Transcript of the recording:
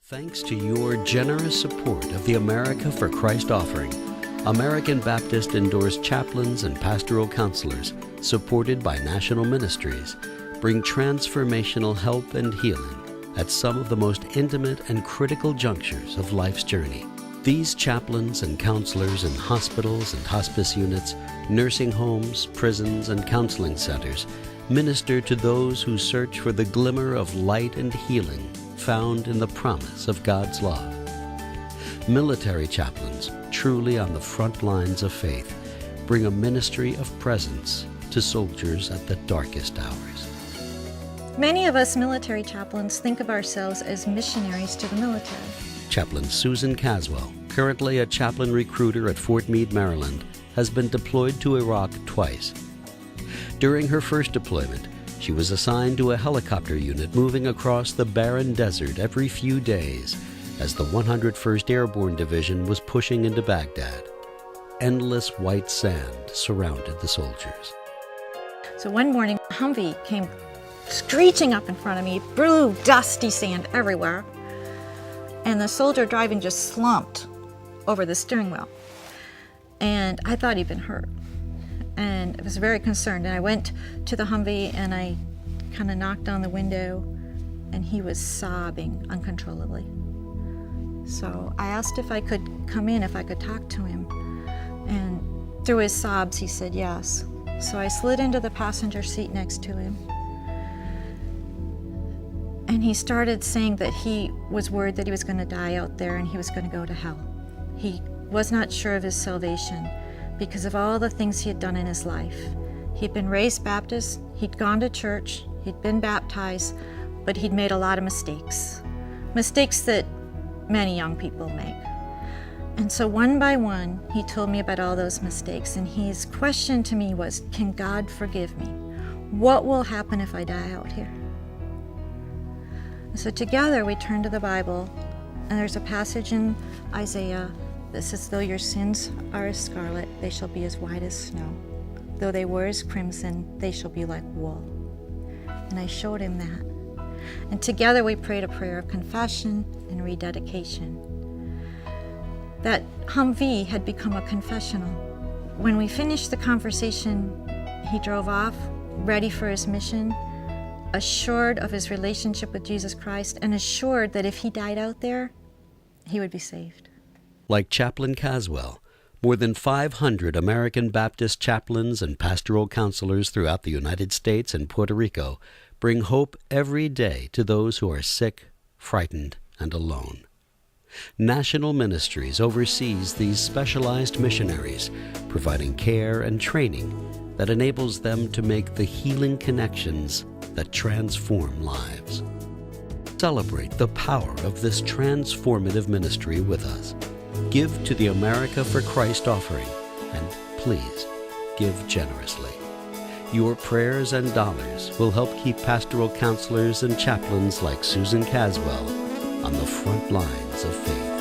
Thanks to your generous support of the America for Christ offering, American Baptist endorsed chaplains and pastoral counselors, supported by national ministries, bring transformational help and healing at some of the most intimate and critical junctures of life's journey. These chaplains and counselors in hospitals and hospice units, nursing homes, prisons, and counseling centers minister to those who search for the glimmer of light and healing found in the promise of God's love. Military chaplains, truly on the front lines of faith, bring a ministry of presence to soldiers at the darkest hours. Many of us military chaplains think of ourselves as missionaries to the military. Chaplain Susan Caswell, currently a chaplain recruiter at Fort Meade, Maryland, has been deployed to Iraq twice. During her first deployment, she was assigned to a helicopter unit moving across the barren desert every few days as the 101st Airborne Division was pushing into Baghdad. Endless white sand surrounded the soldiers. So one morning, a Humvee came screeching up in front of me, blue, dusty sand everywhere, and the soldier driving just slumped over the steering wheel. And I thought he'd been hurt. And I was very concerned. And I went to the Humvee and I kind of knocked on the window, and he was sobbing uncontrollably. So I asked if I could come in, if I could talk to him. And through his sobs, he said yes. So I slid into the passenger seat next to him. And he started saying that he was worried that he was going to die out there and he was going to go to hell. He was not sure of his salvation because of all the things he had done in his life. He'd been raised Baptist, he'd gone to church, he'd been baptized, but he'd made a lot of mistakes. Mistakes that many young people make. And so one by one, he told me about all those mistakes, and his question to me was, can God forgive me? What will happen if I die out here? And so together we turned to the Bible, and there's a passage in Isaiah that says, though your sins are as scarlet, they shall be as white as snow. Though they were as crimson, they shall be like wool. And I showed him that. And together we prayed a prayer of confession and rededication. That Humvee had become a confessional. When we finished the conversation, he drove off, ready for his mission, assured of his relationship with Jesus Christ, and assured that if he died out there, he would be saved. Like Chaplain Caswell, more than 500 American Baptist chaplains and pastoral counselors throughout the United States and Puerto Rico bring hope every day to those who are sick, frightened, and alone. National Ministries oversees these specialized missionaries, providing care and training that enables them to make the healing connections that transform lives. Celebrate the power of this transformative ministry with us. Give to the America for Christ offering, and please give generously. Your prayers and dollars will help keep pastoral counselors and chaplains like Susan Caswell on the front lines of faith.